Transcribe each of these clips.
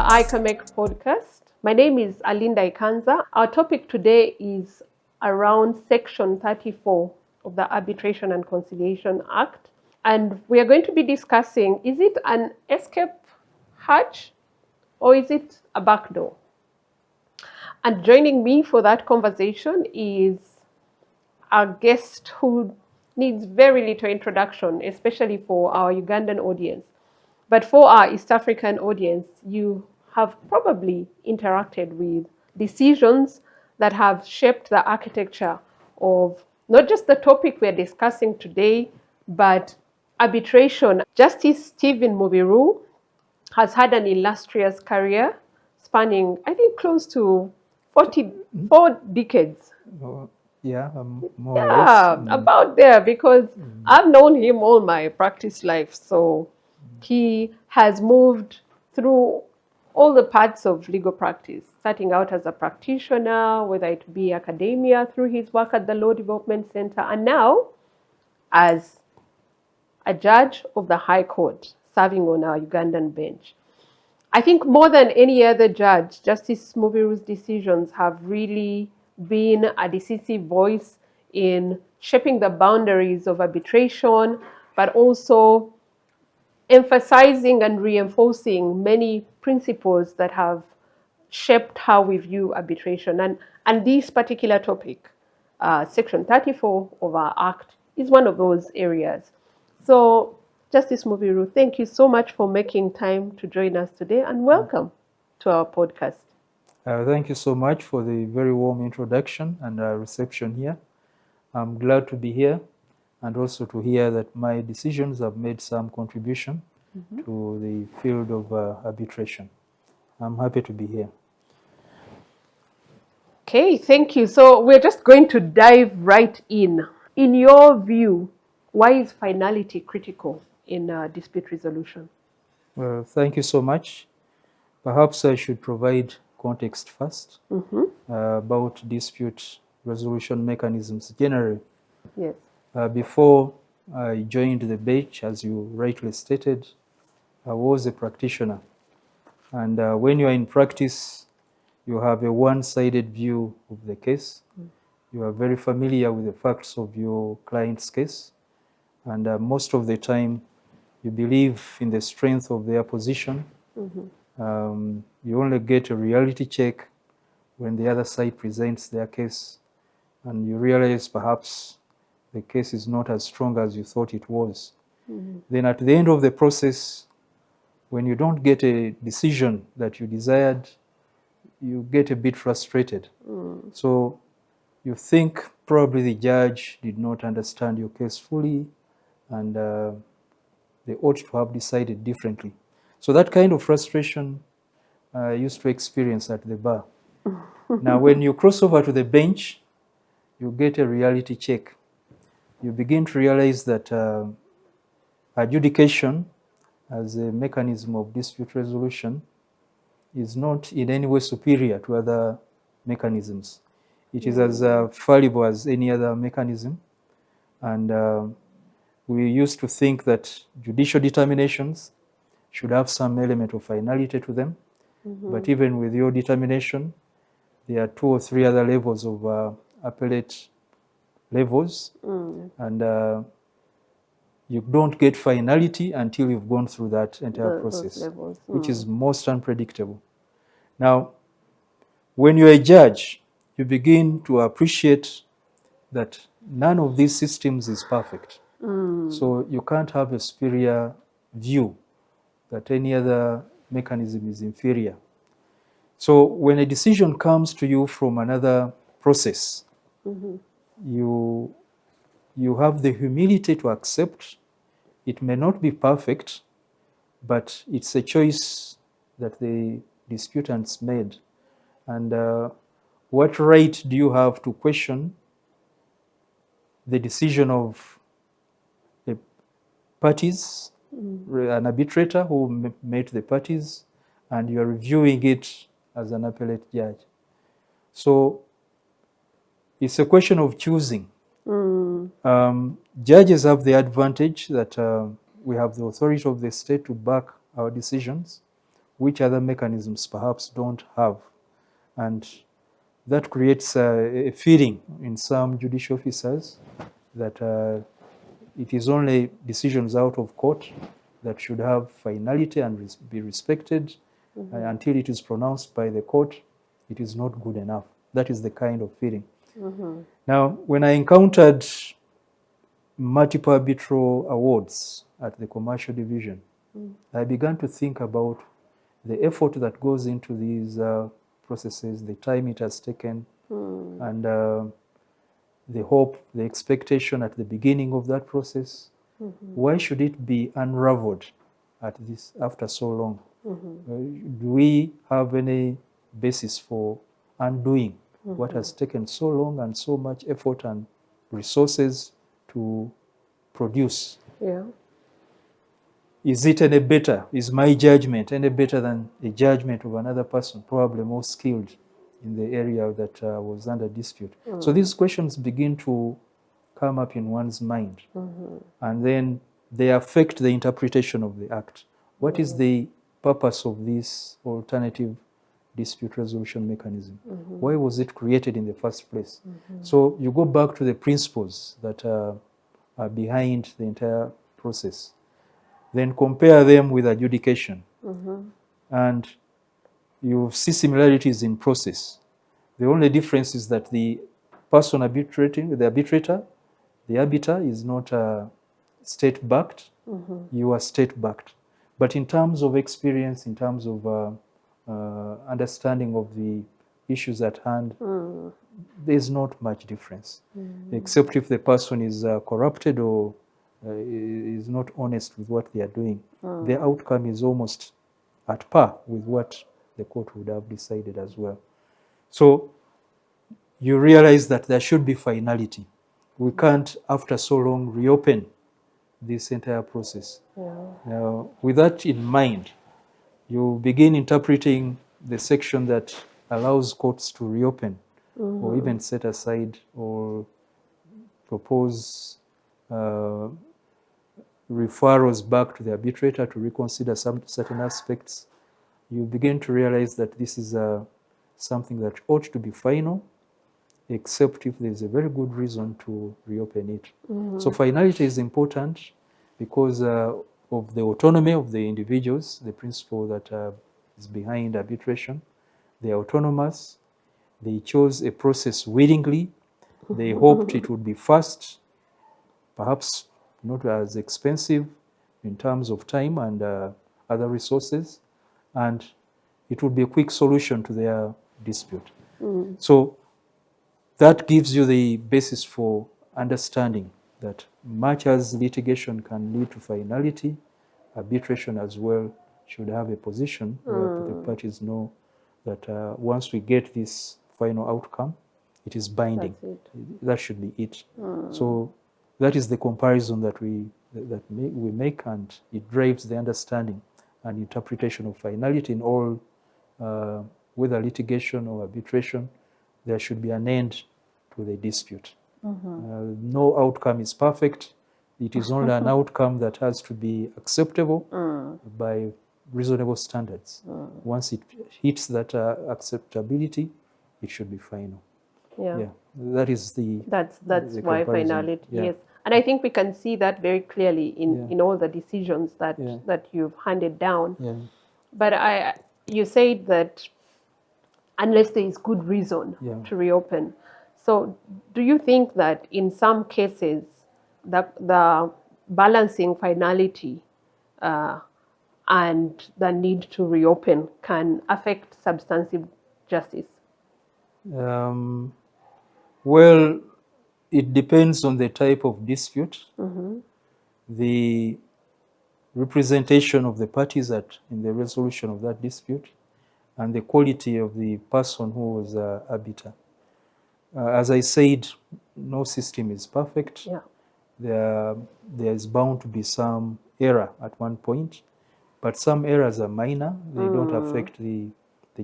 ICAMEK Podcast. My name is Alinda Ikanza. Our topic today is around Section 34 of the Arbitration and Conciliation Act. And we are going to be discussing, is it an escape hatch or is it a backdoor? And joining me for that conversation is our guest who needs very little introduction, especially for our Ugandan audience. But for our East African audience, you have probably interacted with decisions that have shaped the architecture of not just the topic we're discussing today, but arbitration. Justice Stephen Mubiru has had an illustrious career spanning, I think, close to 44 decades. More or less. About there, because I've known him all my practice life. So he has moved through all the parts of legal practice, starting out as a practitioner, whether it be academia, through his work at the Law Development Center, and now as a judge of the High Court, serving on our Ugandan bench. I think more than any other judge, Justice Mubiru's decisions have really been a decisive voice in shaping the boundaries of arbitration, but also emphasizing and reinforcing many principles that have shaped how we view arbitration. And this particular topic, Section 34 of our Act, is one of those areas. So, Justice Mubiru, thank you so much for making time to join us today, and welcome to our podcast. Thank you so much for the very warm introduction and reception here. I'm glad to be here and also to hear that my decisions have made some contribution to the field of arbitration. I'm happy to be here. Okay, thank you. So we're just going to dive right in. In your view, why is finality critical in dispute resolution? Well, thank you so much. Perhaps I should provide context first about dispute resolution mechanisms generally. Yes. Before I joined the bench, as you rightly stated, I was a practitioner. And when you are in practice, you have a one-sided view of the case. You are very familiar with the facts of your client's case. And most of the time, you believe in the strength of their position. You only get a reality check when the other side presents their case. And you realize perhaps the case is not as strong as you thought it was. Then at the end of the process, when you don't get a decision that you desired, you get a bit frustrated. So you think probably the judge did not understand your case fully, and they ought to have decided differently. So that kind of frustration I used to experience at the bar. Now, when you cross over to the bench, you get a reality check. You begin to realize that adjudication as a mechanism of dispute resolution is not in any way superior to other mechanisms. It is as fallible as any other mechanism. And we used to think that judicial determinations should have some element of finality to them. But even with your determination, there are 2 or 3 other levels of appellate levels. And you don't get finality until you've gone through that entire process, which is most unpredictable. Now, when you're a judge, you begin to appreciate that none of these systems is perfect. So you can't have a superior view that any other mechanism is inferior. So when a decision comes to you from another process, you have the humility to accept it may not be perfect, but it's a choice that the disputants made. And what right do you have to question the decision of the parties, an arbitrator who met the parties, and you are reviewing it as an appellate judge? So it's a question of choosing. Judges have the advantage that we have the authority of the state to back our decisions. which other mechanisms perhaps don't have. And that creates a feeling in some judicial officers that it is only decisions out of court that should have finality and be respected. Until it is pronounced by the court, it is not good enough. That is the kind of feeling. Now, when I encountered multiple arbitral awards at the commercial division, I began to think about the effort that goes into these processes, the time it has taken, and the hope, the expectation at the beginning of that process. Why should it be unraveled after so long? Do we have any basis for undoing what has taken so long and so much effort and resources to produce? Yeah. Is it any better? Is my judgment any better than the judgment of another person, probably more skilled in the area that was under dispute? So these questions begin to come up in one's mind, and then they affect the interpretation of the act. What is the purpose of this alternative dispute resolution mechanism? Why was it created in the first place? So you go back to the principles that are behind the entire process, then compare them with adjudication, and you see similarities in process. The only difference is that the person arbitrating, the arbitrator, the arbiter is not state-backed, you are state-backed. But in terms of experience, in terms of understanding of the issues at hand, there's not much difference, except if the person is corrupted or is not honest with what they are doing. The outcome is almost at par with what the court would have decided as well. So you realize that there should be finality. We can't, after so long, reopen this entire process. Now, with that in mind, you begin interpreting the section that allows courts to reopen or even set aside or propose referrals back to the arbitrator to reconsider some certain aspects. You begin to realize that this is something that ought to be final, except if there's a very good reason to reopen it. So finality is important because of the autonomy of the individuals, the principle that is behind arbitration. They are autonomous. They chose a process willingly. They hoped it would be fast, perhaps not as expensive in terms of time and other resources, and it would be a quick solution to their dispute. So that gives you the basis for understanding that much as litigation can lead to finality, arbitration as well should have a position where the parties know that once we get this final outcome, it is binding. That should be it. So that is the comparison that we make, and it drives the understanding and interpretation of finality in all, whether litigation or arbitration. There should be an end to the dispute. No outcome is perfect. It is only an outcome that has to be acceptable by reasonable standards. Once it hits that acceptability, it should be final. That is the that's the why comparison. finality. Yes, and I think we can see that very clearly in all the decisions that that you've handed down. But you said that unless there is good reason to reopen. So do you think that in some cases the balancing finality and the need to reopen can affect substantive justice? Well, it depends on the type of dispute, the representation of the parties in the resolution of that dispute, and the quality of the person who was arbiter. As I said, no system is perfect. There is bound to be some error at one point, but some errors are minor. They don't affect the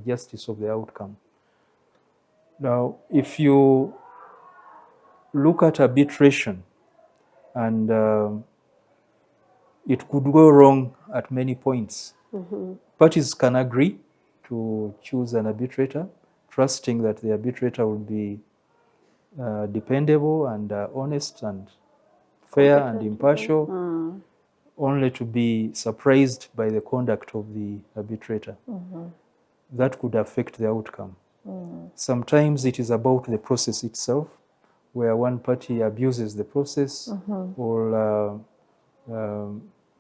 justice of the outcome. Now, if you look at arbitration, and it could go wrong at many points. Parties can agree to choose an arbitrator, trusting that the arbitrator will be dependable and honest and fair and impartial, only to be surprised by the conduct of the arbitrator. That could affect the outcome. Sometimes it is about the process itself, where one party abuses the process or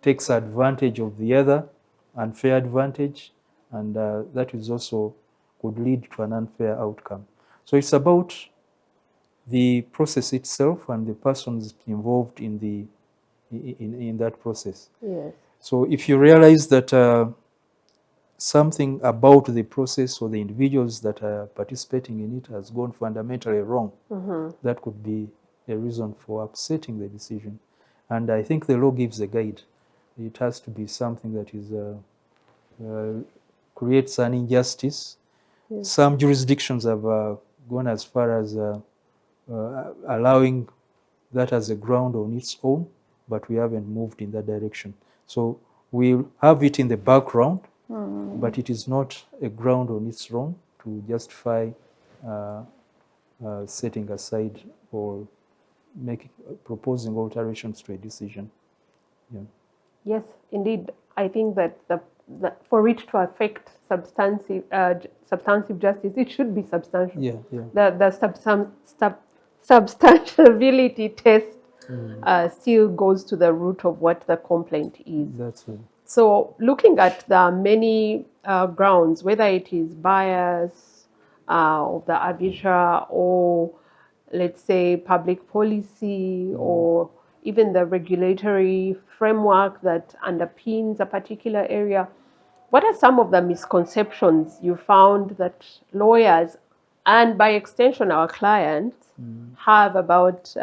takes advantage of the other, unfair advantage, and that is also could lead to an unfair outcome. So it's about the process itself and the persons involved in the in that process. Yes. So if you realize that something about the process or the individuals that are participating in it has gone fundamentally wrong, that could be a reason for upsetting the decision. And I think the law gives a guide. It has to be something that is creates an injustice. Yes. Some jurisdictions have gone as far as allowing that as a ground on its own, but we haven't moved in that direction. So we'll have it in the background, but it is not a ground on its own to justify setting aside or proposing alterations to a decision. Yeah. Yes, indeed. I think that for it to affect substantive justice, it should be substantial. Yeah, yeah. The substantiability test still goes to the root of what the complaint is. That's right. So looking at the many grounds, whether it is bias of the arbiter or, let's say, public policy or even the regulatory framework that underpins a particular area, what are some of the misconceptions you found that lawyers and by extension our clients have about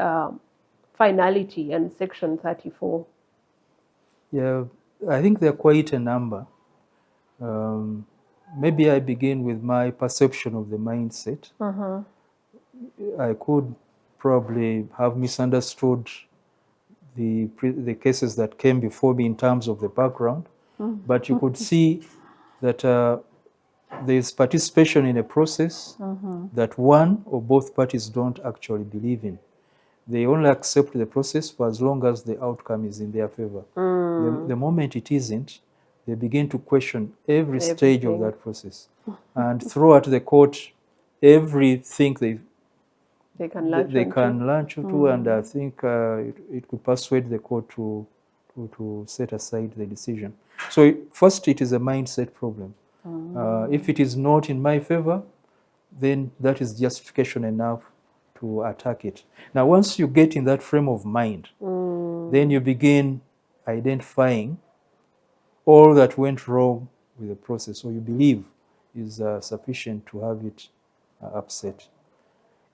finality and Section 34? Yeah, I think there are quite a number. Maybe I begin with my perception of the mindset. I could probably have misunderstood the cases that came before me in terms of the background, but you could see that there is participation in a process that one or both parties don't actually believe in. They only accept the process for as long as the outcome is in their favor. The moment it isn't, they begin to question every stage of that process and throw at the court everything they can launch into, and I think it could persuade the court to set aside the decision. So first, it is a mindset problem. If it is not in my favor, then that is justification enough to attack it. Now, once you get in that frame of mind, then you begin identifying all that went wrong with the process, or you believe is sufficient to have it upset.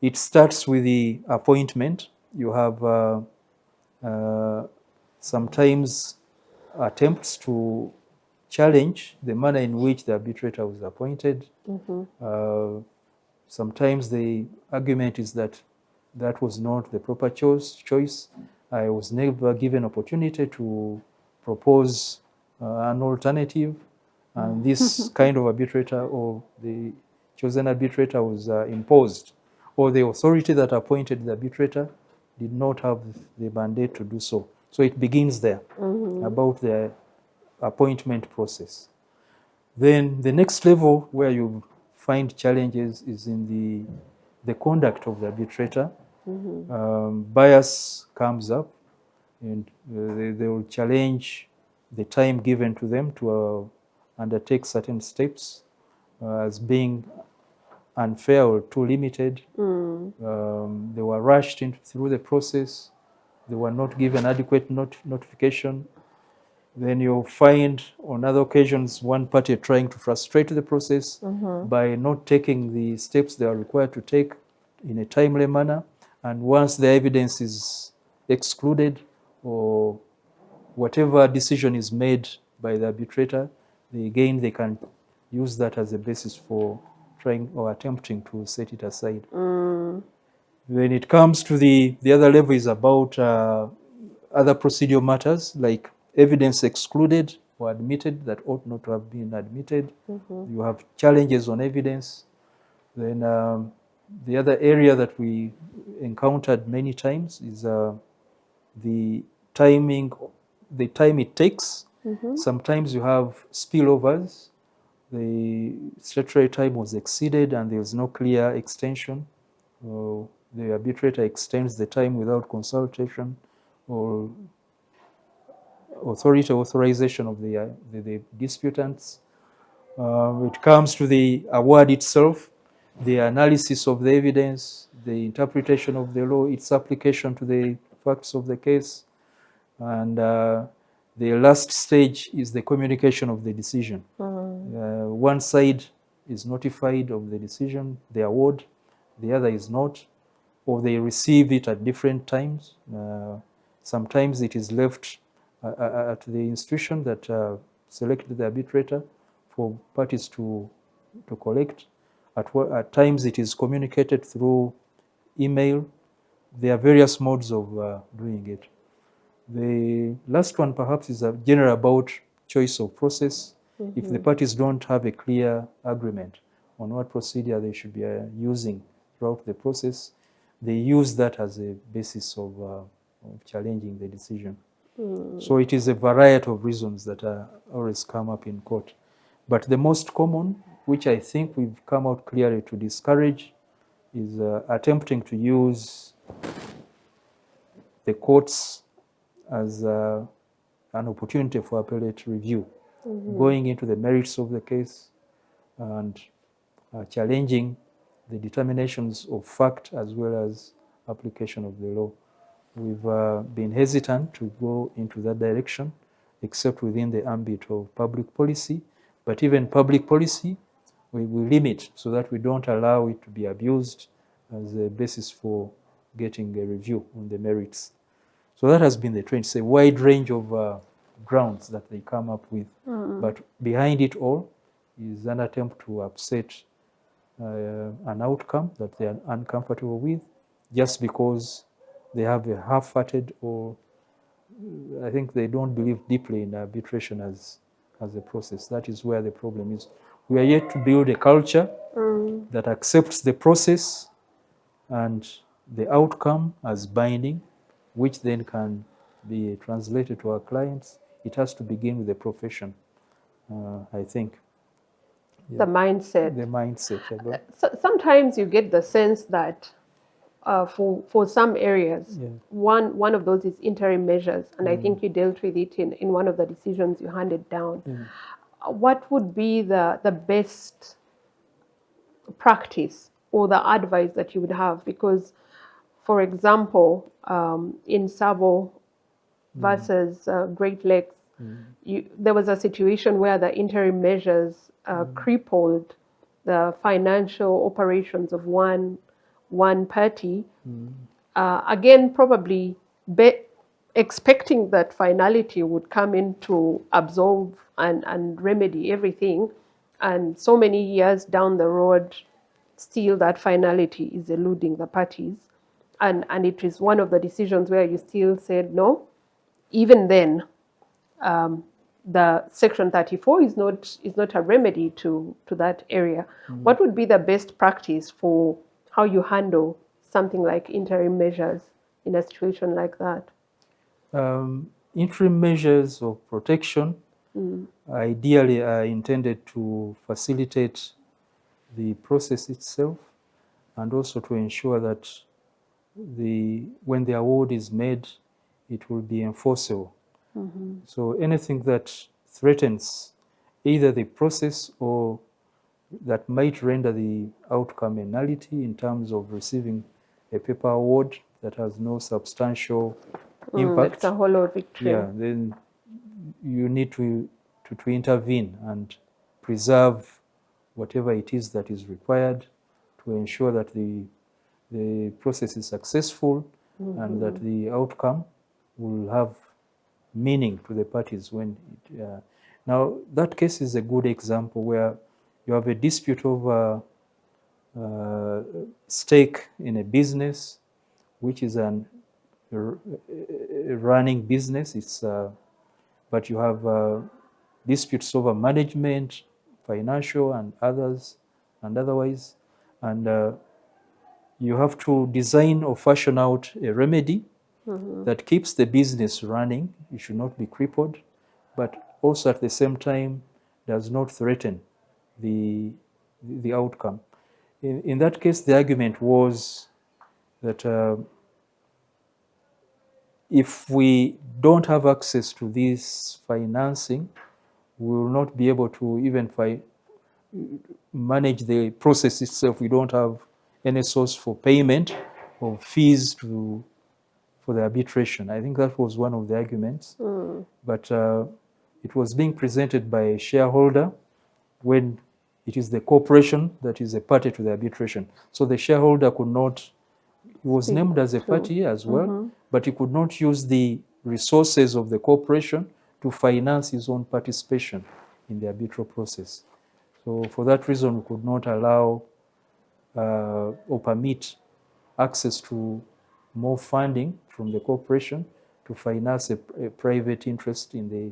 It starts with the appointment. You have sometimes attempts to challenge the manner in which the arbitrator was appointed. Sometimes the argument is that that was not the proper choice. I was never given opportunity to propose an alternative, and this kind of arbitrator or the chosen arbitrator was imposed, or the authority that appointed the arbitrator did not have the mandate to do so. So it begins there, about the appointment process. Then the next level where you find challenges is in the conduct of the arbitrator. Bias comes up, and they will challenge the time given to them to undertake certain steps as being unfair or too limited. They were rushed through the process. They were not given adequate notification. Then you'll find on other occasions one party trying to frustrate the process by not taking the steps they are required to take in a timely manner. And once the evidence is excluded or whatever decision is made by the arbitrator, they can use that as a basis for trying or attempting to set it aside. When it comes to the other level is about other procedural matters like evidence excluded were admitted that ought not to have been admitted. You have challenges on evidence. Then the other area that we encountered many times is the timing, the time it takes. Sometimes you have spillovers. The statutory time was exceeded and there was no clear extension. The arbitrator extends the time without consultation or authority authorization of the disputants. It comes to the award itself, the analysis of the evidence, the interpretation of the law, its application to the facts of the case, and the last stage is the communication of the decision. One side is notified of the decision, the award, the other is not, or they receive it at different times. Sometimes it is left at the institution that selected the arbitrator for parties to collect. At times it is communicated through email. There are various modes of doing it. The last one perhaps is general about choice of process. If the parties don't have a clear agreement on what procedure they should be using throughout the process, they use that as a basis of challenging the decision. So it is a variety of reasons that always come up in court. But the most common, which I think we've come out clearly to discourage, is attempting to use the courts as an opportunity for appellate review, going into the merits of the case and challenging the determinations of fact as well as application of the law. We've been hesitant to go into that direction, except within the ambit of public policy. But even public policy, we limit so that we don't allow it to be abused as a basis for getting a review on the merits. So that has been the trend. It's a wide range of grounds that they come up with. But behind it all is an attempt to upset an outcome that they are uncomfortable with just because they have a half-hearted, or I think they don't believe deeply in arbitration as a process. That is where the problem is. We are yet to build a culture that accepts the process and the outcome as binding, which then can be translated to our clients. It has to begin with the profession, I think. The mindset. The mindset. So sometimes you get the sense that for some areas, one of those is interim measures, and I think you dealt with it in one of the decisions you handed down. What would be the best practice or the advice that you would have? Because, for example, in Sabo versus Great Lakes, there was a situation where the interim measures crippled the financial operations of one party, again probably expecting that finality would come in to absolve and remedy everything, and so many years down the road still that finality is eluding the parties, and it is one of the decisions where you still said no. Even then, the Section 34 is not a remedy to that area. What would be the best practice for how you handle something like interim measures in a situation like that? Interim measures of protection ideally are intended to facilitate the process itself and also to ensure that when the award is made, it will be enforceable. So anything that threatens either the process or that might render the outcome a nullity in terms of receiving a paper award that has no substantial impact. It's a hollow victory. Yeah, then you need to intervene and preserve whatever it is that is required to ensure that the process is successful and that the outcome will have meaning to the parties when it, now that case is a good example where you have a dispute over stake in a business, which is a running business. It's but you have disputes over management, financial and others, and otherwise. And you have to design or fashion out a remedy that keeps the business running. It should not be crippled, but also at the same time does not threaten the outcome. In that case, the argument was that if we don't have access to this financing, we will not be able to even manage the process itself. We don't have any source for payment of fees for the arbitration. I think that was one of the arguments. But it was being presented by a shareholder when it is the corporation that is a party to the arbitration. So the shareholder could not, he was named as a party as well, but he could not use the resources of the corporation to finance his own participation in the arbitral process. So for that reason, we could not allow or permit access to more funding from the corporation to finance a private interest in the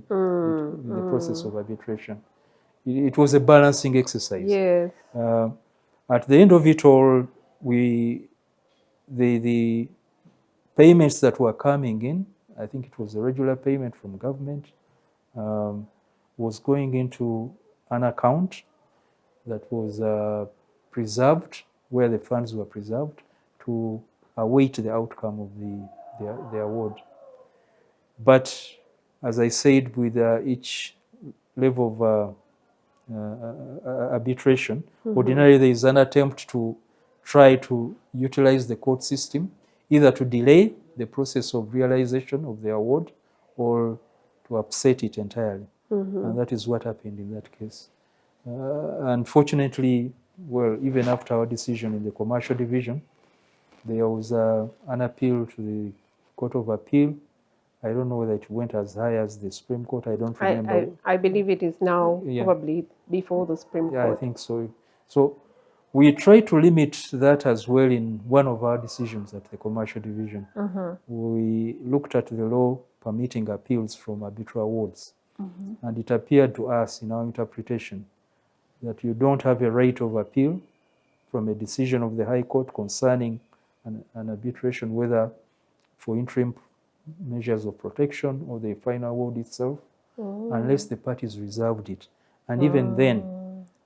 process of arbitration. It was a balancing exercise. Yes. At the end of it all, the payments that were coming in, I think it was a regular payment from government, was going into an account that was preserved, where the funds were preserved, to await the outcome of the award. But as I said, with each level of arbitration, ordinarily there is an attempt to try to utilize the court system, either to delay the process of realization of the award or to upset it entirely. And that is what happened in that case. Unfortunately, well, even after our decision in the commercial division, there was an appeal to the Court of Appeal. I don't know whether it went as high as the Supreme Court. I don't remember. I believe it is now probably before the Supreme Court. Yeah, I think so. So we try to limit that as well in one of our decisions at the commercial division. We looked at the law permitting appeals from arbitral awards. And it appeared to us in our interpretation that you don't have a right of appeal from a decision of the High Court concerning an arbitration, whether for interim measures of protection or the final award itself, unless the parties reserved it. And even then,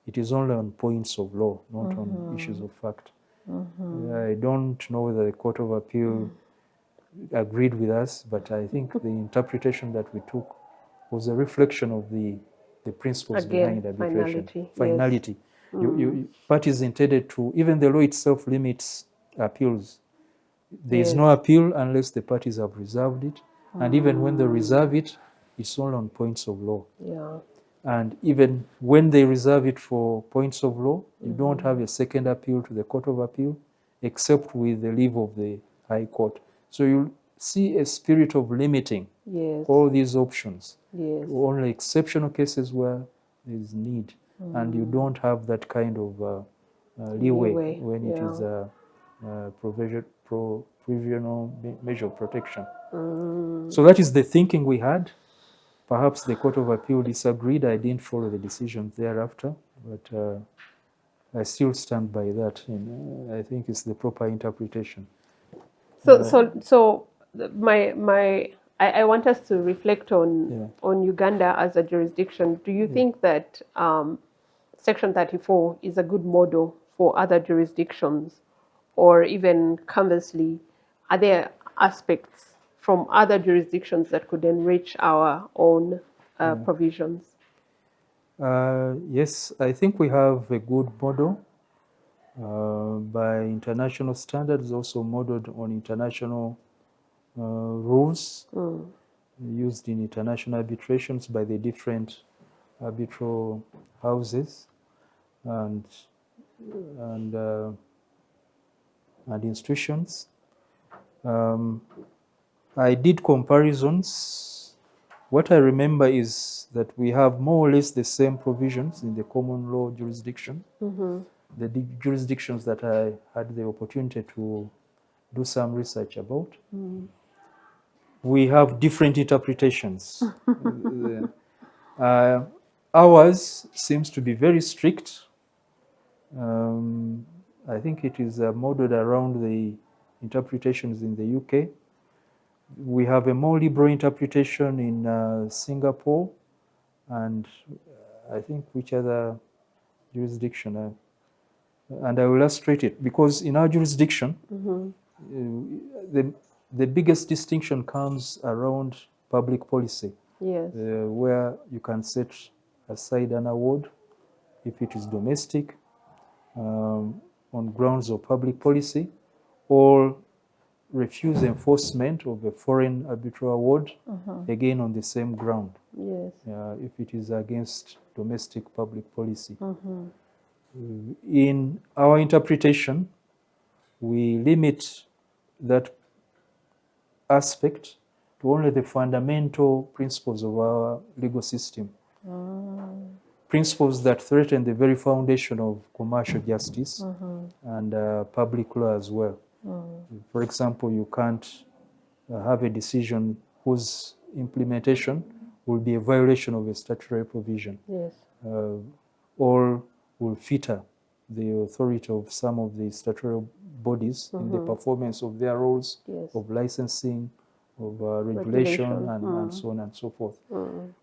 it is only on points of law, not on issues of fact. I don't know whether the Court of Appeal agreed with us, but I think the interpretation that we took was a reflection of the principles behind arbitration. Finality. Yes. Parties intended to, even the law itself limits appeals. There is no appeal unless the parties have reserved it. And even when they reserve it, it's all on points of law. Yeah. And even when they reserve it for points of law, you don't have a second appeal to the Court of Appeal, except with the leave of the High Court. So you'll see a spirit of limiting all these options. Only exceptional cases where there is need. And you don't have that kind of leeway when it is a provisional measure of protection. So that is the thinking we had. Perhaps the Court of Appeal disagreed. I didn't follow the decisions thereafter, but I still stand by that. And I think it's the proper interpretation. So I want us to reflect on Uganda as a jurisdiction. Do you think that Section 34 is a good model for other jurisdictions, or even conversely, are there aspects from other jurisdictions that could enrich our own provisions? Yes, I think we have a good model by international standards, also modeled on international rules used in international arbitrations by the different arbitral houses and institutions. I did comparisons. What I remember is that we have more or less the same provisions in the common law jurisdiction. The jurisdictions that I had the opportunity to do some research about. We have different interpretations. Ours seems to be very strict. I think it is modeled around the interpretations in the UK. We have a more liberal interpretation in Singapore, and I think which other jurisdiction. And I will illustrate it, because in our jurisdiction, the biggest distinction comes around public policy, Yes. where you can set aside an award if it is domestic on grounds of public policy, or refuse enforcement of a foreign arbitral award, again on the same ground, Yes. if it is against domestic public policy. In our interpretation, we limit that aspect to only the fundamental principles of our legal system. Principles that threaten the very foundation of commercial justice and public law as well. For example, you can't have a decision whose implementation will be a violation of a statutory provision. Yes. Or will fetter the authority of some of the statutory bodies in the performance of their roles, Yes. of licensing, of regulation, and so on and so forth.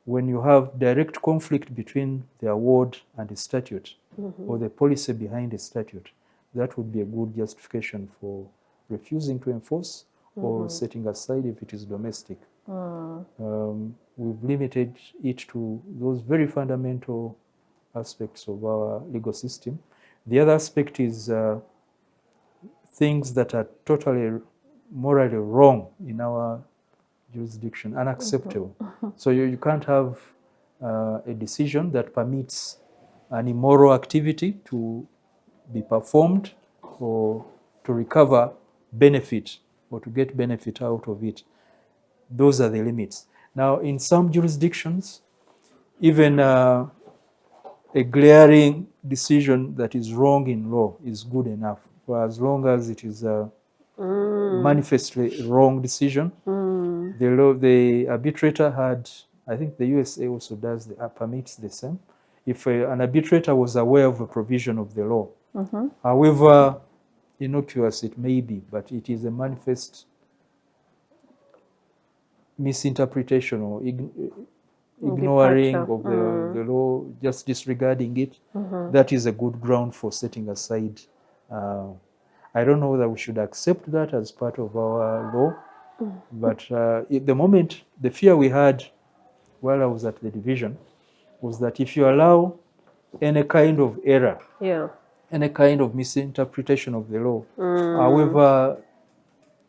When you have direct conflict between the award and the statute, or the policy behind the statute, that would be a good justification for refusing to enforce or setting aside if it is domestic. We've limited it to those very fundamental aspects of our legal system. The other aspect is things that are totally morally wrong in our jurisdiction, unacceptable. So you can't have a decision that permits an immoral activity to be performed or to recover benefit or to get benefit out of it. Those are the limits. Now, in some jurisdictions, even a glaring decision that is wrong in law is good enough, for as long as it is a manifestly wrong decision. The arbitrator had, I think the USA also does, permits the same. If an arbitrator was aware of a provision of the law, however innocuous it may be, but it is a manifest misinterpretation or ignoring of the law, just disregarding it, that is a good ground for setting aside. I don't know whether we should accept that as part of our law, but at the moment, the fear we had while I was at the division was that if you allow any kind of error, any kind of misinterpretation of the law, however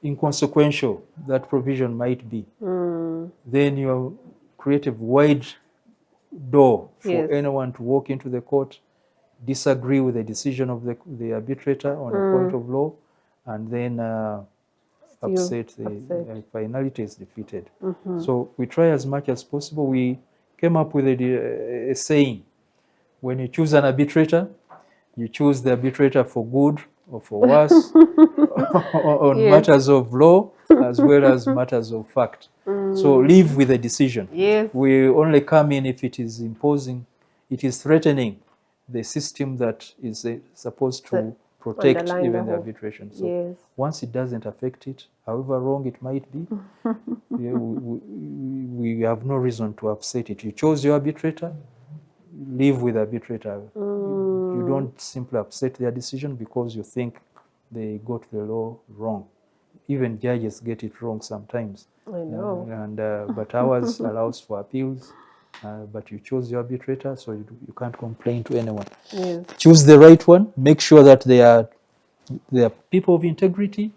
inconsequential that provision might be, then you create a wide door for anyone to walk into the court, disagree with the decision of the arbitrator on a point of law, and then upset the finality is defeated. So we try as much as possible. We came up with a saying: when you choose an arbitrator, you choose the arbitrator for good or for worse, on matters of law as well as matters of fact. So live with the decision. We only come in if it is imposing, it is threatening the system that is supposed to protect even the arbitration. So once it doesn't affect it, however wrong it might be, we have no reason to upset it. You chose your arbitrator, live with the arbitrator. You don't simply upset their decision because you think they got the law wrong. Even judges get it wrong sometimes. I know. But ours allows for appeals. But you chose your arbitrator, so you can't complain to anyone. Choose the right one. Make sure that they are people of integrity.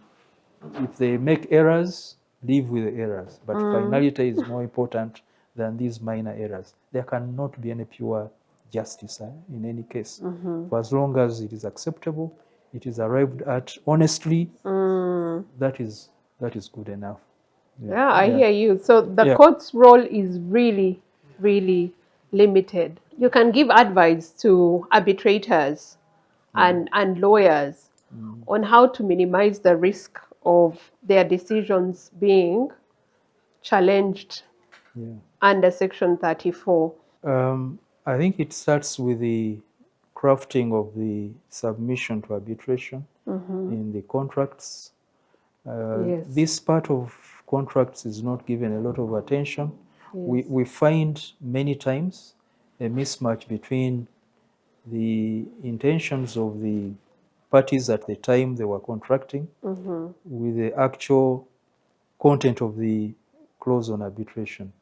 If they make errors, live with the errors. But finality is more important than these minor errors. There cannot be any pure justice in any case. For as long as it is acceptable, it is arrived at honestly, that is good enough. I hear you. So the court's role is really, really limited. You can give advice to arbitrators and lawyers on how to minimize the risk of their decisions being challenged under Section 34. I think it starts with the crafting of the submission to arbitration in the contracts. Yes. This part of contracts is not given a lot of attention. Yes. We find many times a mismatch between the intentions of the parties at the time they were contracting with the actual content of the clause on arbitration.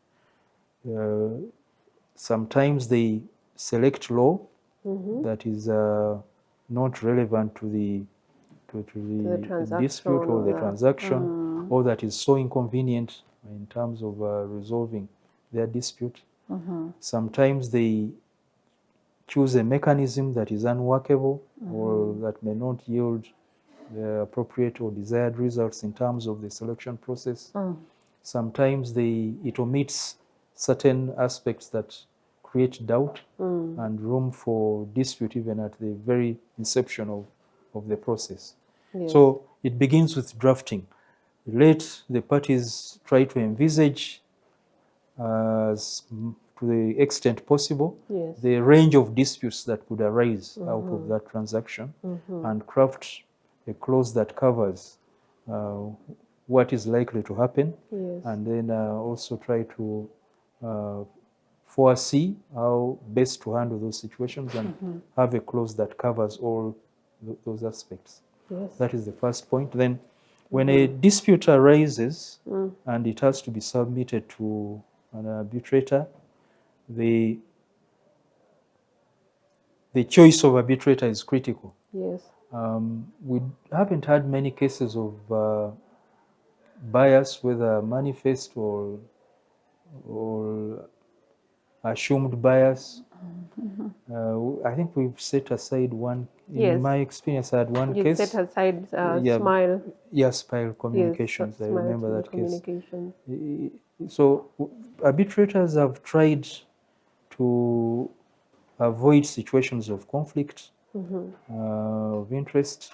Sometimes they select law that is not relevant to the dispute or the transaction, or that is so inconvenient in terms of resolving their dispute. Sometimes they choose a mechanism that is unworkable or that may not yield the appropriate or desired results in terms of the selection process. Sometimes it omits certain aspects that create doubt and room for dispute even at the very inception of the process. Yes. So it begins with drafting. Let the parties try to envisage to the extent possible Yes. the range of disputes that could arise out of that transaction and craft a clause that covers what is likely to happen, Yes. and then also try to foresee how best to handle those situations and have a clause that covers all those aspects. Yes. That is the first point. Then when a dispute arises and it has to be submitted to an arbitrator, the choice of arbitrator is critical. Yes. We haven't had many cases of bias, whether manifest or assumed bias. I think we've set aside one. In Yes. my experience, I had one You case. set aside Yeah. Smile. Yes, Smile Communications. Yes, I remember Smile that case. Communications. So arbitrators have tried to avoid situations of conflict, of interest.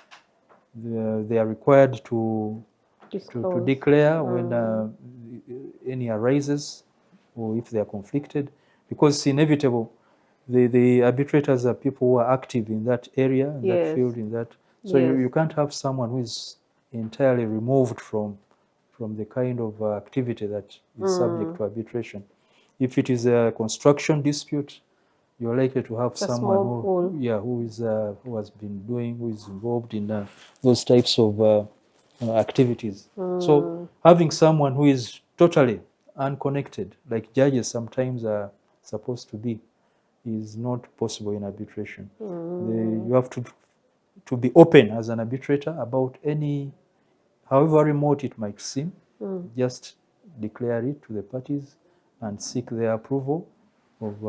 They are required to declare when any arises or if they are conflicted, because it's inevitable. The arbitrators are people who are active in that area, in that field, in that. So you can't have someone who is entirely removed from the kind of activity that is subject to arbitration. If it is a construction dispute, you're likely to have someone who has been who is involved in those types of activities. So having someone who is totally unconnected, like judges sometimes are supposed to be, is not possible in arbitration. You have to be open as an arbitrator about any, however remote it might seem, just declare it to the parties and seek their approval of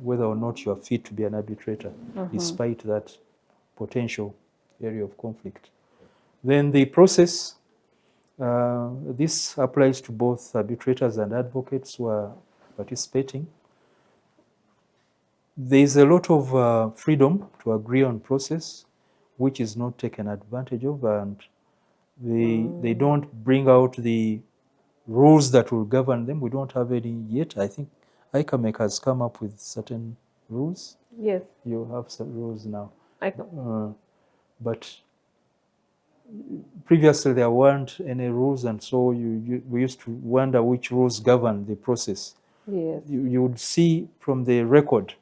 whether or not you are fit to be an arbitrator, despite that potential area of conflict. Then the process, this applies to both arbitrators and advocates who are participating. There is a lot of freedom to agree on process, which is not taken advantage of, and they don't bring out the rules that will govern them. We don't have any yet. I think ICAMEK has come up with certain rules. Yes. You have some rules now. But previously there weren't any rules, and so we used to wonder which rules govern the process. Yes. You would see from the record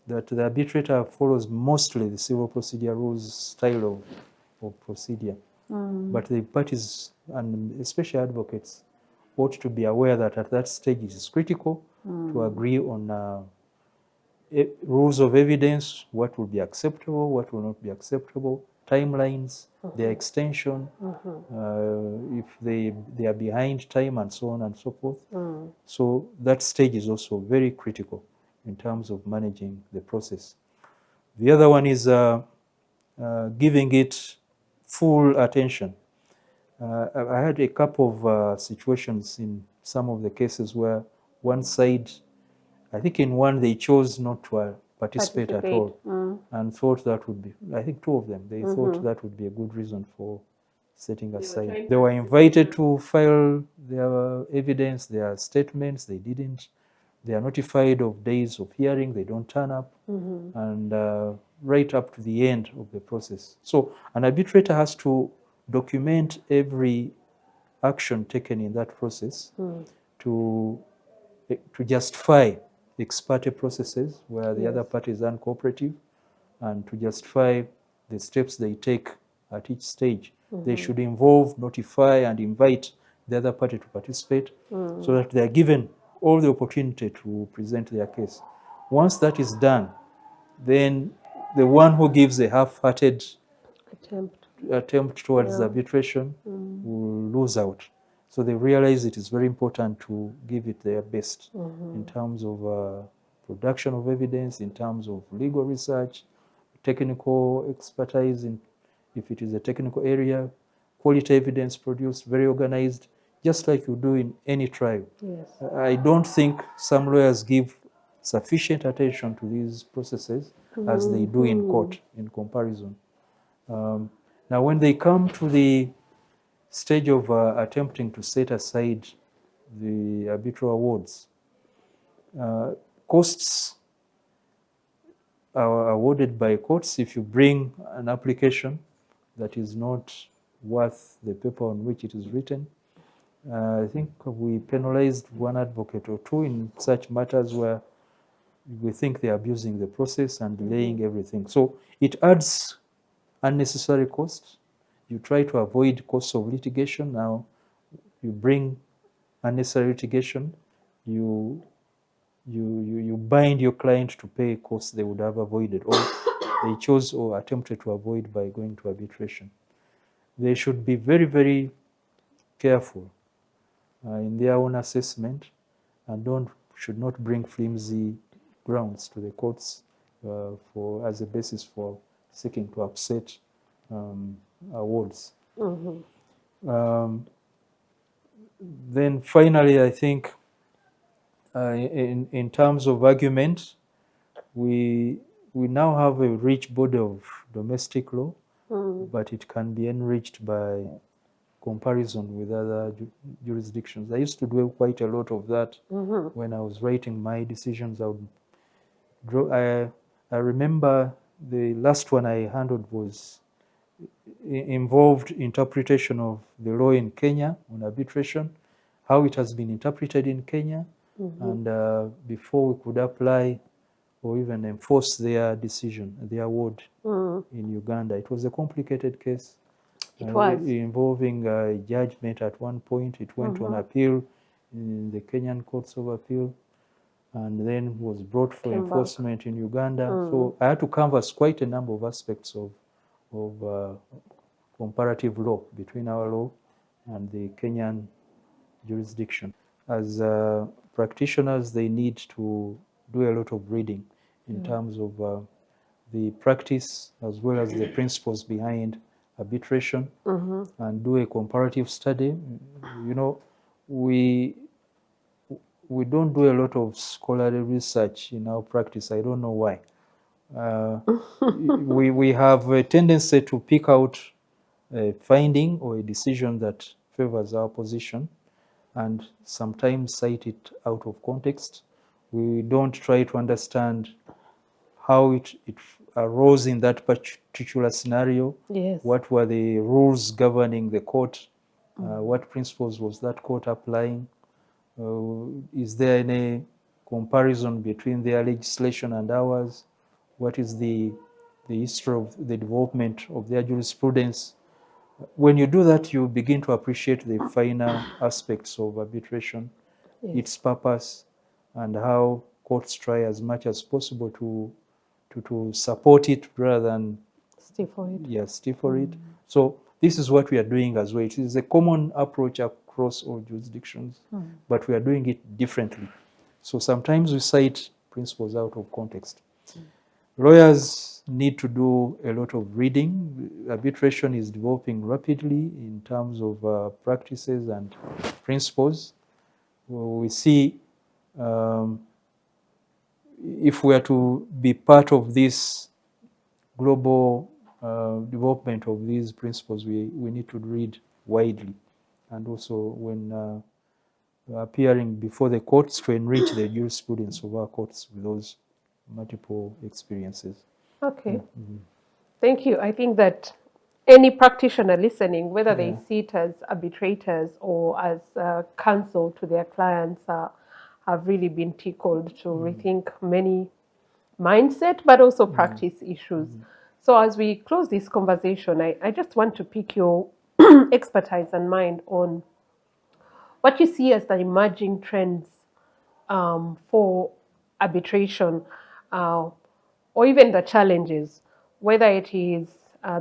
that the arbitrator follows mostly the civil procedure rules style of procedure. But the parties, and especially advocates, ought to be aware that at that stage it is critical to agree on rules of evidence, what will be acceptable, what will not be acceptable, timelines, their extension, if they are behind time, and so on and so forth. So that stage is also very critical in terms of managing the process. The other one is giving it full attention. I had a couple of situations in some of the cases where one side, I think in one they chose not to participate at all, and thought that would be, I think two of them, they thought that would be a good reason for setting aside. They were invited to file their evidence, their statements, they didn't. They are notified of days of hearing, they don't turn up, and right up to the end of the process. So an arbitrator has to document every action taken in that process to justify ex parte processes where the other party is uncooperative, and to justify the steps they take at each stage. They should involve, notify, and invite the other party to participate so that they are given all the opportunity to present their case. Once that is done, then the one who gives a half-hearted attempt towards arbitration will lose out. So they realize it is very important to give it their best in terms of production of evidence, in terms of legal research, technical expertise, if it is a technical area, quality evidence produced, very organized, just like you do in any trial. Yes. I don't think some lawyers give sufficient attention to these processes as they do in court in comparison. Now, when they come to the stage of attempting to set aside the arbitral awards, costs are awarded by courts if you bring an application that is not worth the paper on which it is written. I think we penalized one advocate or two in such matters where we think they are abusing the process and delaying everything. So it adds unnecessary costs. You try to avoid costs of litigation. Now you bring unnecessary litigation. You bind your client to pay costs they would have avoided, or they chose or attempted to avoid by going to arbitration. They should be very, very careful in their own assessment, and should not bring flimsy grounds to the courts as a basis for seeking to upset awards. Then finally, I think in terms of argument, we now have a rich body of domestic law, but it can be enriched by comparison with other jurisdictions. I used to do quite a lot of that when I was writing my decisions. I remember the last one I handled was involved interpretation of the law in Kenya on arbitration, how it has been interpreted in Kenya, and before we could apply or even enforce their decision, their award in Uganda. It was a complicated case. It was. Involving a judgment at one point. It went on appeal in the Kenyan courts of appeal, and then was brought for enforcement in Uganda. So I had to canvass quite a number of aspects of comparative law between our law and the Kenyan jurisdiction. As practitioners, they need to do a lot of reading in terms of the practice as well as the principles behind arbitration, and do a comparative study. You know, we don't do a lot of scholarly research in our practice. I don't know why. We have a tendency to pick out a finding or a decision that favors our position and sometimes cite it out of context. We don't try to understand how it arose in that particular scenario. Yes. What were the rules governing the court? What principles was that court applying? Is there any comparison between their legislation and ours? What is the history of the development of their jurisprudence? When you do that, you begin to appreciate the finer aspects of arbitration, its purpose, and how courts try as much as possible to support it rather than stifle it. So this is what we are doing as well. It is a common approach across all jurisdictions, but we are doing it differently. So sometimes we cite principles out of context. Lawyers need to do a lot of reading. Arbitration is developing rapidly in terms of practices and principles. We see if we are to be part of this global development of these principles, we need to read widely. And also when appearing before the courts to enrich the jurisprudence of our courts with those multiple experiences. Okay. Thank you. I think that any practitioner listening, whether they Yeah. see it as arbitrators or as counsel to their clients, have really been tickled to rethink many mindset but also practice issues. So as we close this conversation, I just want to pick your expertise and mind on what you see as the emerging trends for arbitration, or even the challenges, whether it is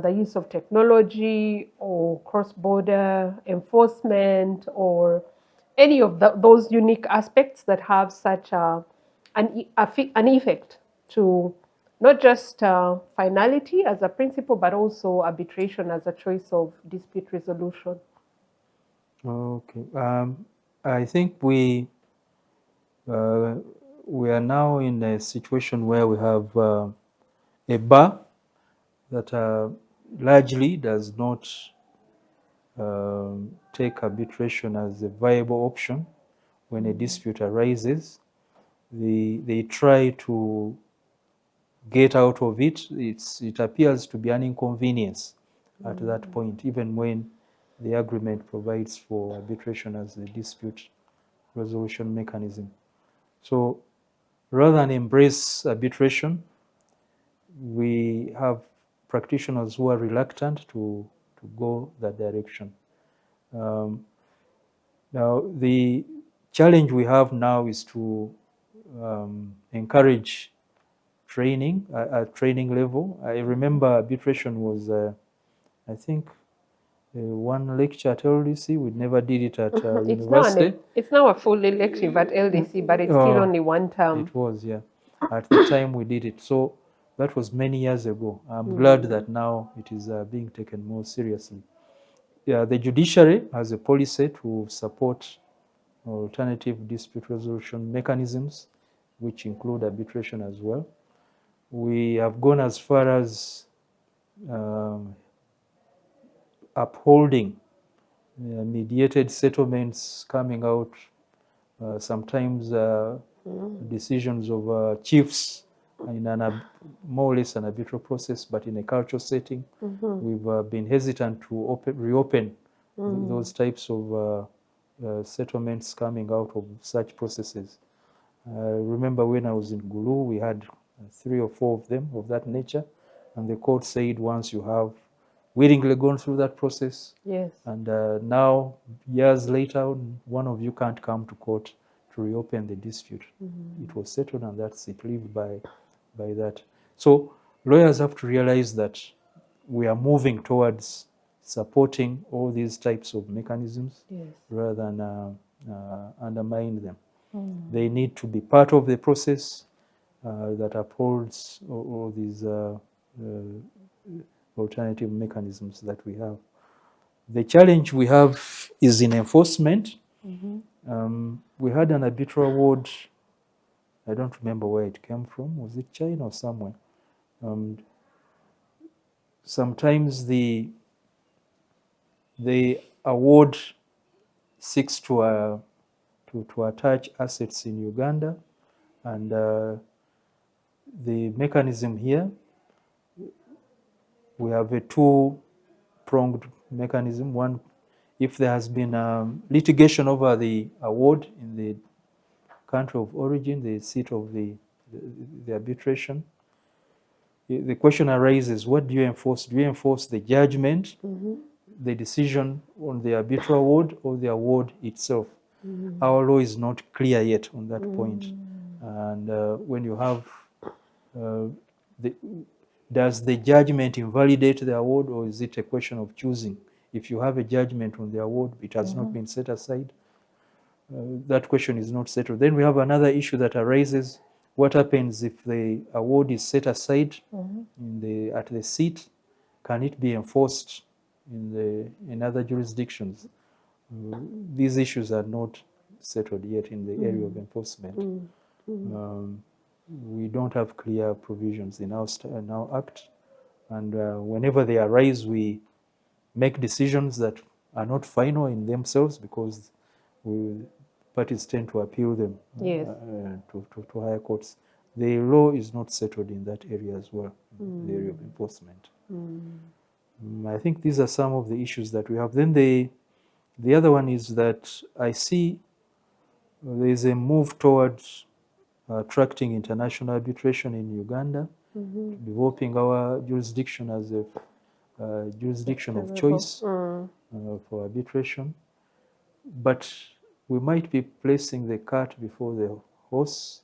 the use of technology or cross-border enforcement or any of those unique aspects that have such an effect to not just finality as a principle, but also arbitration as a choice of dispute resolution. Okay. I think we are now in a situation where we have a bar that largely does not take arbitration as a viable option when a dispute arises. They try to get out of it. It appears to be an inconvenience at that point, even when the agreement provides for arbitration as a dispute resolution mechanism. So rather than embrace arbitration, we have practitioners who are reluctant to go that direction. Now, the challenge we have now is to encourage training at training level. I remember arbitration was, I think, one lecture at LDC. We never did it at university. It's now a full elective at LDC, but it's still only one term. It was, yeah. At the time we did it. So that was many years ago. I'm glad that now it is being taken more seriously. Yeah, the judiciary has a policy to support alternative dispute resolution mechanisms, which include arbitration as well. We have gone as far as upholding mediated settlements coming out, sometimes decisions of chiefs in more or less an arbitral process, but in a cultural setting. We've been hesitant to reopen those types of settlements coming out of such processes. Remember when I was in Gulu, we had 3 or 4 of them of that nature, and the court said once you have willingly gone through that process, yes, and now years later, one of you can't come to court to reopen the dispute. It was settled, and that's it, lived by that. So lawyers have to realize that we are moving towards supporting all these types of mechanisms, yes, rather than undermine them. They need to be part of the process that upholds all these alternative mechanisms that we have. The challenge we have is in enforcement. We had an arbitral award. I don't remember where it came from. Was it China or somewhere? Sometimes the award seeks to attach assets in Uganda, and the mechanism here, we have a 2-pronged mechanism. One, if there has been litigation over the award in the country of origin, the seat of the arbitration, the question arises, what do you enforce? Do you enforce the judgment, the decision on the arbitral award, or the award itself? Our law is not clear yet on that point. And when you have, does the judgment invalidate the award, or is it a question of choosing? If you have a judgment on the award, it has not been set aside. That question is not settled. Then we have another issue that arises. What happens if the award is set aside at the seat? Can it be enforced in other jurisdictions? These issues are not settled yet in the area of enforcement. We don't have clear provisions in our Act, and whenever they arise, we make decisions that are not final in themselves, because parties tend to appeal them Yes. to higher courts. The law is not settled in that area as well, the area of enforcement. I think these are some of the issues that we have. Then the other one is that I see there is a move towards attracting international arbitration in Uganda, developing our jurisdiction as a jurisdiction of choice for arbitration. But we might be placing the cart before the horse.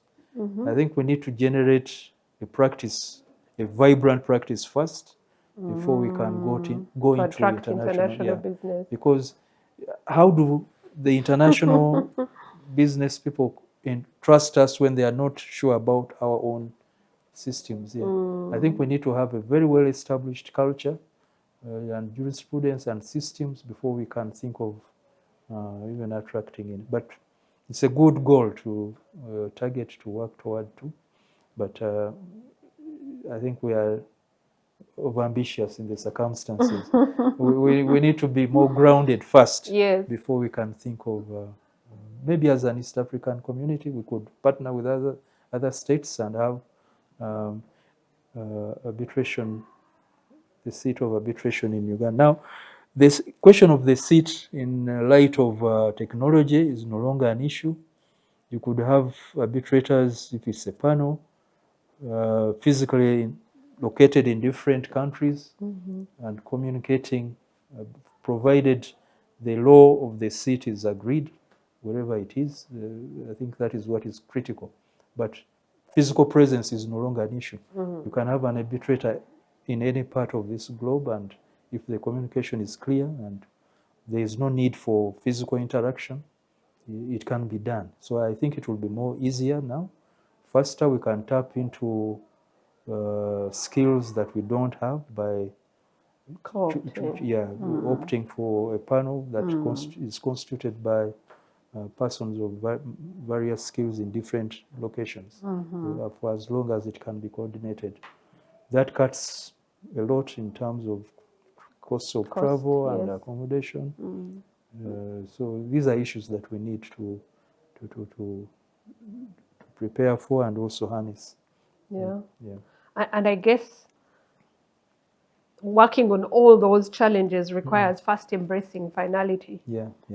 I think we need to generate a practice, a vibrant practice first, before we can go into international business. Because how do the international business people trust us when they are not sure about our own systems? I think we need to have a very well established culture and jurisprudence and systems before we can think of even attracting it. But it's a good goal to target, to work toward too. But I think we are overambitious in the circumstances. we need to be more grounded first, yes, before we can think of maybe as an East African community we could partner with other states and have arbitration, the seat of arbitration in Uganda. Now, this question of the seat in light of technology is no longer an issue. You could have arbitrators, if it's a panel, physically located in different countries and communicating, provided the law of the seat is agreed, wherever it is. I think that is what is critical. But physical presence is no longer an issue. You can have an arbitrator in any part of this globe, and if the communication is clear and there is no need for physical interaction, it can be done. So I think it will be more easier now. Faster, we can tap into skills that we don't have by opting for a panel that is constituted by persons of various skills in different locations, for as long as it can be coordinated. That cuts a lot in terms of costs of travel and accommodation. So these are issues that we need to prepare for and also harness. And I guess working on all those challenges requires first embracing finality.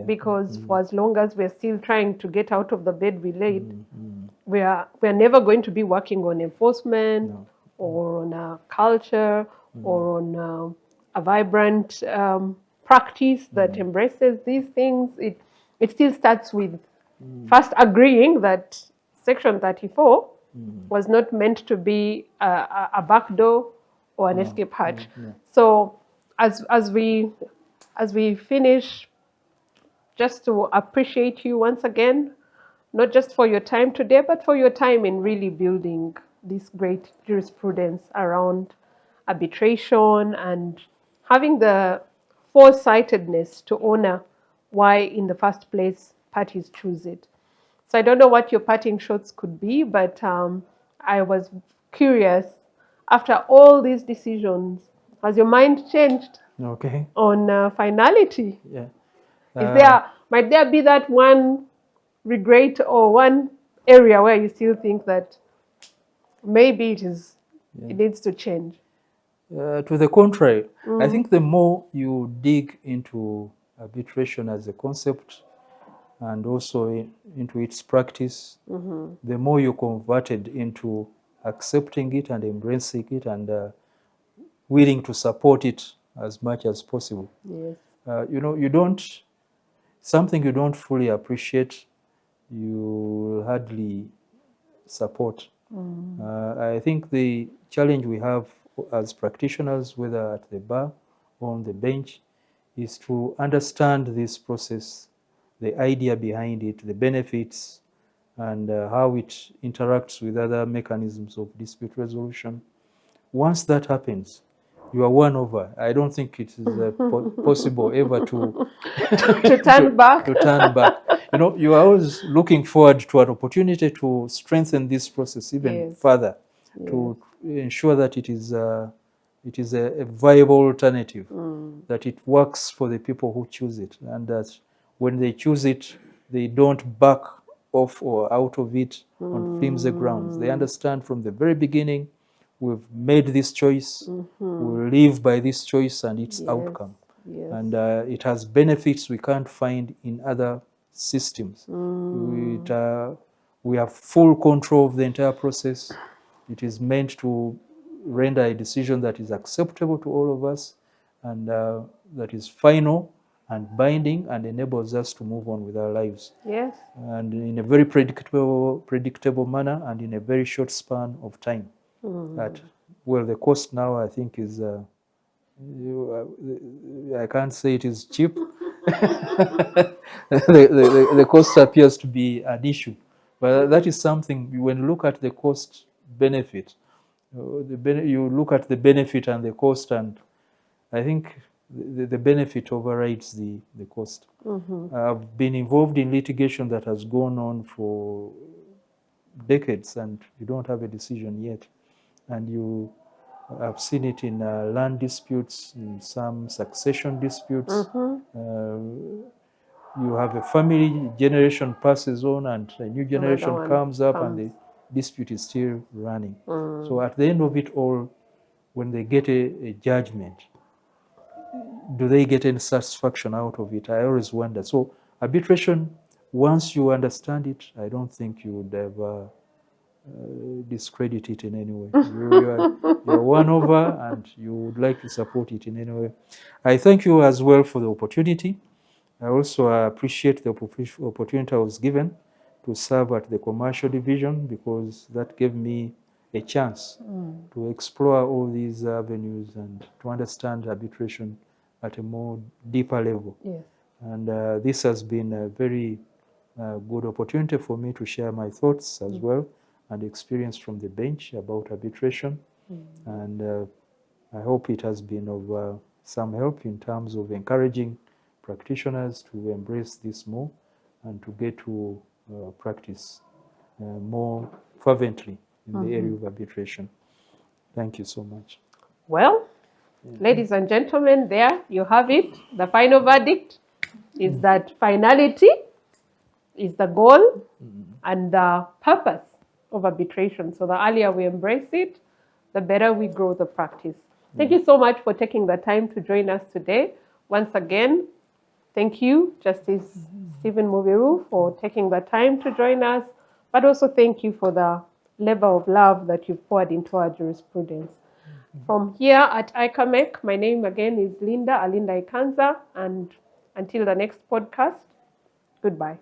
Because for as long as we're still trying to get out of the bed we laid, we're never going to be working on enforcement or on a culture or on a vibrant practice that embraces these things. It still starts with first agreeing that Section 34 was not meant to be a backdoor or an escape hatch. So as we finish, just to appreciate you once again, not just for your time today, but for your time in really building this great jurisprudence around arbitration and having the foresightedness to honor why in the first place parties choose it. So I don't know what your parting shots could be, but I was curious, after all these decisions, has your mind changed on finality? Might there be that one regret or one area where you still think that maybe it needs to change? To the contrary, I think the more you dig into arbitration as a concept and also into its practice, the more you're converted into accepting it and embracing it and willing to support it as much as possible. Something you don't fully appreciate, you hardly support. I think the challenge we have as practitioners, whether at the bar or on the bench, is to understand this process, the idea behind it, the benefits, and how it interacts with other mechanisms of dispute resolution. Once that happens, you are won over. I don't think it is possible ever to turn back. To turn back. You are always looking forward to an opportunity to strengthen this process even further, to ensure that it is a viable alternative, that it works for the people who choose it, and that when they choose it, They don't back off or out of it on flimsy grounds. They understand from the very beginning, we've made this choice, we'll live by this choice and its outcome. Yes. And it has benefits we can't find in other systems. We have full control of the entire process. It is meant to render a decision that is acceptable to all of us and that is final and binding and enables us to move on with our lives. Yes. And in a very predictable manner and in a very short span of time. Well, the cost now I think is, I can't say it is cheap. The cost appears to be an issue. But that is something, when you look at the cost benefit, you look at the benefit and the cost, and I think the benefit overrides the cost. I've been involved in litigation that has gone on for decades and you don't have a decision yet. And I've seen it in land disputes, in some succession disputes. You have a family, generation passes on and a new generation comes up and the dispute is still running. So at the end of it all, when they get a judgment, do they get any satisfaction out of it? I always wonder. So arbitration, once you understand it, I don't think you would ever discredit it in any way. You're won over and you would like to support it in any way. I thank you as well for the opportunity. I also appreciate the opportunity I was given to serve at the commercial division, because that gave me a chance to explore all these avenues and to understand arbitration at a more deeper level. Yes. And this has been a very good opportunity for me to share my thoughts as well and experience from the bench about arbitration. And I hope it has been of some help in terms of encouraging practitioners to embrace this more and to get to practice more fervently in the area of arbitration. Thank you so much. Well, ladies and gentlemen, there you have it. The final verdict is that finality is the goal and the purpose of arbitration. So the earlier we embrace it, the better we grow the practice. Thank you so much for taking the time to join us today. Once again, thank you, Justice Stephen Mubiru, for taking the time to join us, but also thank you for the level of love that you've poured into our jurisprudence. From here at ICAMEK, my name again is Linda Alinda Ikanza, and until the next podcast, goodbye.